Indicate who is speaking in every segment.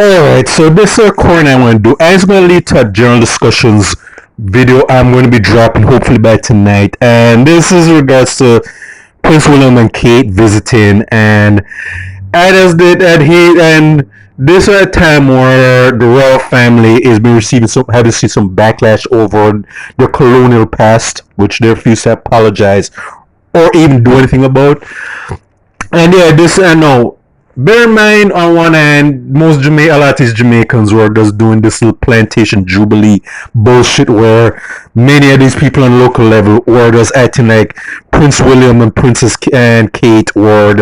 Speaker 1: Alright, so this recording I want to do, it's going to lead to a general discussions video I'm going to be dropping hopefully by tonight. And this is in regards to Prince William and Kate visiting, and I just did that and this is a time where the royal family is been receiving have received some backlash over their colonial past, which they refuse to apologize or even do anything about. And yeah, this I know. Bear in mind, on one hand, a lot of these Jamaicans were just doing this little plantation jubilee bullshit, where many of these people on local level were just acting like Prince William and Princess and Kate were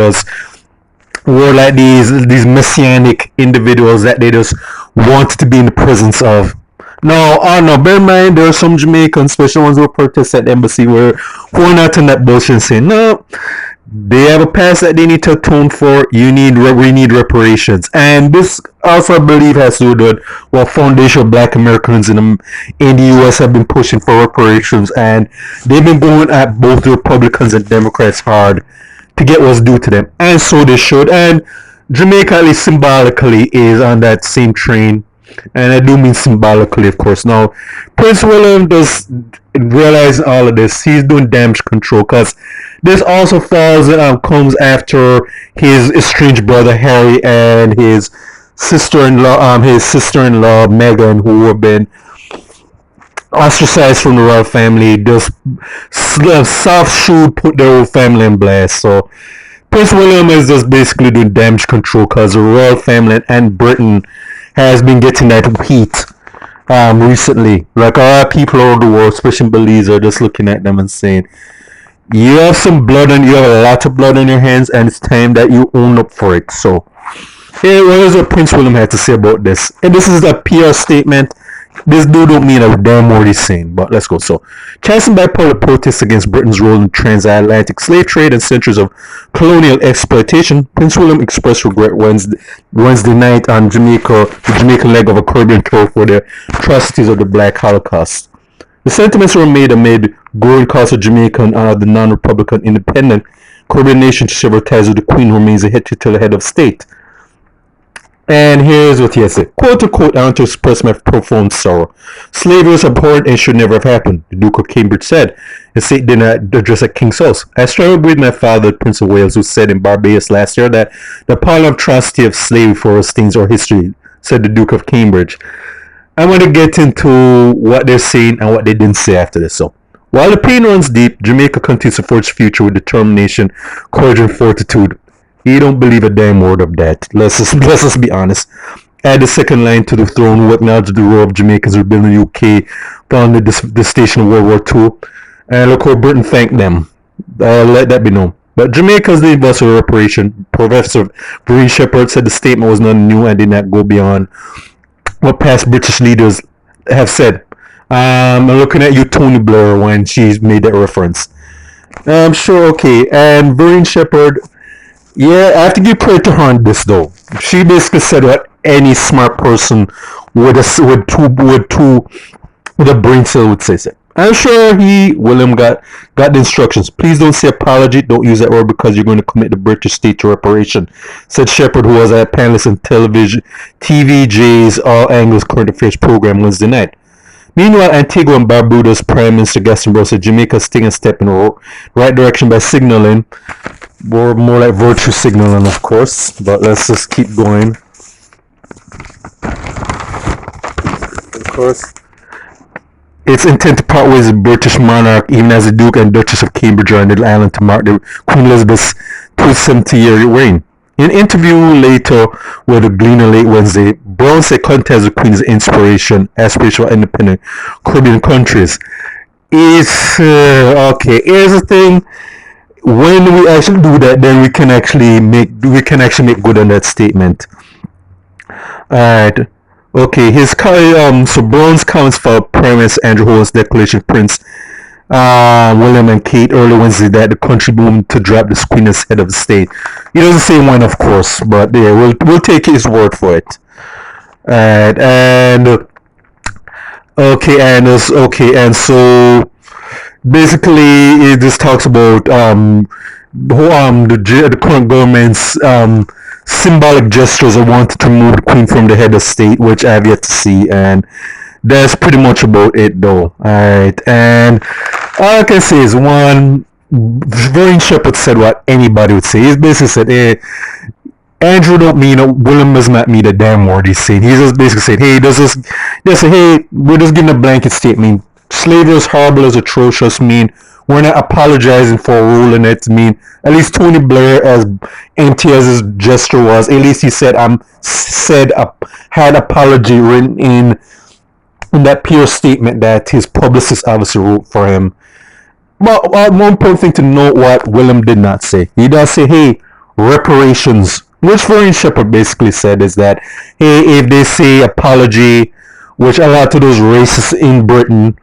Speaker 1: like these messianic individuals that they just wanted to be in the presence of. No, oh no, bear in mind, there are some Jamaicans, especially ones who protest at the embassy, who are not in that bullshit and saying, no, they have a past that they need to atone for. We need reparations, and this also, I believe, has to do with what foundational Black Americans in the U.S. have been pushing for reparations, and they've been going at both the Republicans and Democrats hard to get what's due to them, and so they should. And Jamaica, at least symbolically, is on that same train. And I do mean symbolically, of course. Now, Prince William does realize all of this. He's doing damage control, because this also comes after his estranged brother Harry and his sister-in-law, Meghan, who have been ostracized from the royal family. Just soft shoe put their whole family in blast. So Prince William is just basically doing damage control, because the royal family and Britain has been getting that heat recently. Like, a lot of people all over the world, especially Belize, are just looking at them and saying, you have a lot of blood on your hands, and it's time that you own up for it. So, here, what is what Prince William had to say about this? And this is a PR statement. This dude don't mean a damn word he's saying, but let's go. So, chastened by public protests against Britain's role in transatlantic slave trade and centuries of colonial exploitation, Prince William expressed regret Wednesday night on the Jamaican leg of a Caribbean tour for the atrocities of the Black Holocaust. The sentiments were made amid growing calls of Jamaican the non-Republican independent Caribbean nation to sever ties with the Queen, who remains the head of state. And here's what he has said. Quote unquote, I want to express my profound sorrow. Slavery was abhorrent and should never have happened, the Duke of Cambridge said. The state did not address at King's House. I struggled with my father, Prince of Wales, who said in Barbados last year that the appalling atrocity of slavery for us things our history, said the Duke of Cambridge. I want to get into what they're saying and what they didn't say after this. So, while the pain runs deep, Jamaica continues to forge future with determination, courage, and fortitude. You don't believe a damn word of that. Let's just be honest. Add the second line to the throne, who acknowledged the role of Jamaicans rebuilding the UK founded the station of World War II. And look how Britain thanked them. Let that be known. But Jamaica's the investor reparation. Professor Vereen Shepherd said the statement was not new and did not go beyond what past British leaders have said. I'm looking at you, Tony Blair, when she's made that reference. I'm sure, okay. And Vereen Shepherd, yeah, I have to give credit to her on this, though. She basically said what any smart person with a brain cell would say. I'm sure William got the instructions. Please don't say apology. Don't use that word, because you're going to commit the British state to reparation, said Shepherd, who was a panelist on TVJ's All Angles Current Affairs program Wednesday night. Meanwhile, Antigua and Barbuda's Prime Minister Gaston Brooks said Jamaica's taking a step in the right direction by signaling, or more like virtue signaling, of course. But let's just keep going. Of course, its intent to part ways with the British monarch, even as the Duke and Duchess of Cambridge are on the island to mark the Queen Elizabeth's 270-year reign. In an interview later with the Gleaner late Wednesday, Brown said contact with the Queen's aspiration for independent Caribbean countries. Okay. Here's the thing: when we actually do that, then we can actually make good on that statement. Alright. Okay, so Brown's comments for Prime Minister Andrew Holness' declaration, Prince William and Kate early Wednesday that the country moved to drop the Queen as head of the state. He doesn't say when, of course, but yeah, we'll take his word for it. Alright, and so basically it just talks about the current government's symbolic gestures I wanted to remove the Queen from the head of state, which I have yet to see, and that's pretty much about it, though. Alright, and all I can say is one. Vernon Shepherd said what anybody would say. He basically said, "Hey, Andrew don't mean William does not mean a damn word he's saying." He just basically said, "Hey, just say, hey, we're just giving a blanket statement. Slavery is horrible, is atrocious. Mean we're not apologizing for a rule in it. Mean at least Tony Blair, as empty as his gesture was, at least he said had apology written in that pure statement that his publicist obviously wrote for him." But one important thing to note what William did not say. He does say, hey, reparations. Which Vernon Shepherd basically said is that, hey, if they say apology, which a lot of those racists in Britain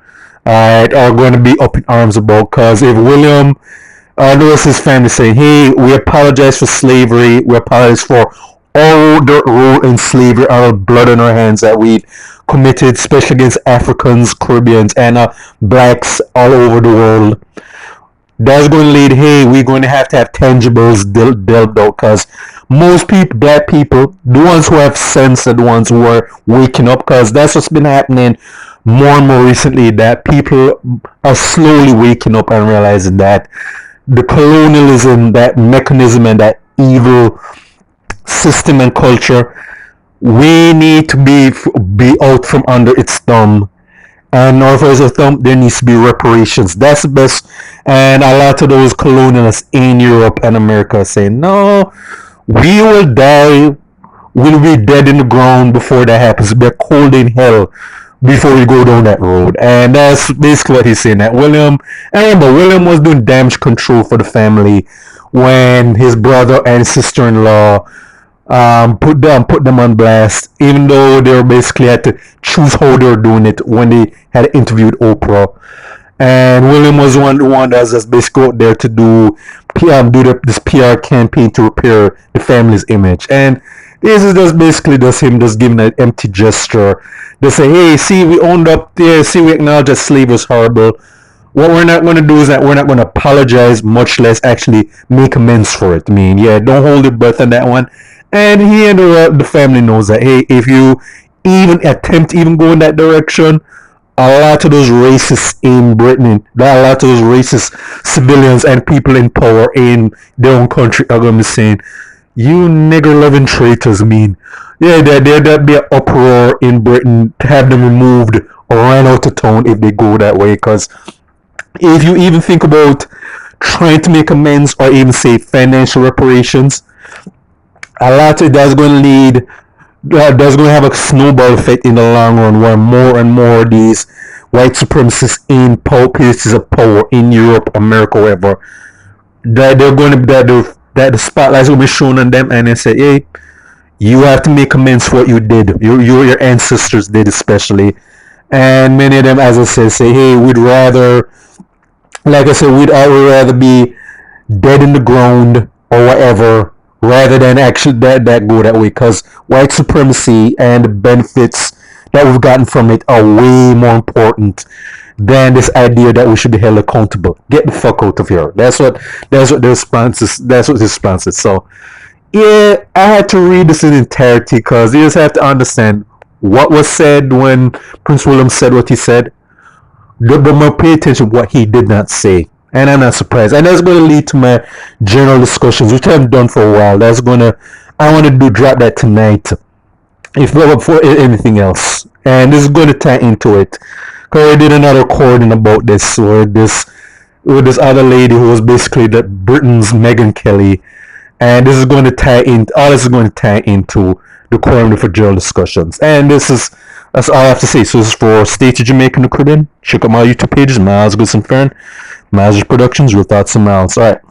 Speaker 1: are going to be up in arms about, because if William the rest of his family saying, hey, we apologize for slavery, we apologize for all the role in slavery, our blood on our hands that we committed, especially against Africans, Caribbeans, and blacks all over the world. That's going to lead, hey, we're going to have tangibles dealt out, because most people, black people, the ones who have sense are the ones who are waking up, because that's what's been happening more and more recently, that people are slowly waking up and realizing that the colonialism, that mechanism, and that evil system and culture, we need to be out from under its thumb. And north of its thumb, there needs to be reparations. That's the best. And a lot of those colonialists in Europe and America are saying, no, we will die. We'll be dead in the ground before that happens. We'll be cold in hell before we go down that road. And that's basically what he's saying. That William, and remember, William was doing damage control for the family when his brother and sister-in-law put them on blast, even though they were basically had to choose how they were doing it when they had interviewed Oprah. And William was the one that was just basically out there to do this PR campaign to repair the family's image. And this is just basically just him just giving an empty gesture. They say, hey, see, we owned up there, see, we acknowledge that slavery was horrible. What we're not going to do is that we're not going to apologize, much less actually make amends for it. I mean, yeah, don't hold your breath on that one. And he and the family knows that, hey, if you even attempt to even go in that direction, a lot of those racists in Britain, a lot of those racist civilians and people in power in their own country are going to be saying, you nigger-loving traitors. Mean, yeah, there'd be an uproar in Britain to have them removed or ran out of town if they go that way. Because if you even think about trying to make amends or even say financial reparations, a lot of that's going to lead, that's going to have a snowball effect in the long run, where more and more of these white supremacists in places of power in Europe, America, wherever, that they're going to that the spotlight's going to be shown on them, and they say, hey, you have to make amends for what you did, your ancestors did especially. And many of them, as I said, say, hey, we'd rather, like I said, we'd rather be dead in the ground or whatever, rather than actually that go that way, because white supremacy and the benefits that we've gotten from it are way more important than this idea that we should be held accountable. Get the fuck out of here. That's what the response is. That's what the response is. So yeah, I had to read this in entirety, because you just have to understand what was said when Prince William said what he said, but more pay attention to what he did not say. And I'm not surprised. And that's going to lead to my general discussions, which I haven't done for a while. I want to drop that tonight, if not before anything else. And this is going to tie into it, because I did another recording about this with this other lady who was basically Britain's Megyn Kelly. And this is going to tie in. All this is going to tie into the Quorum for General Discussions. And that's all I have to say. So this is for State of Jamaica and the Caribbean. Check out my YouTube pages, Miles Goodson Fern, Miles Productions, Real Thoughts and Miles. Alright.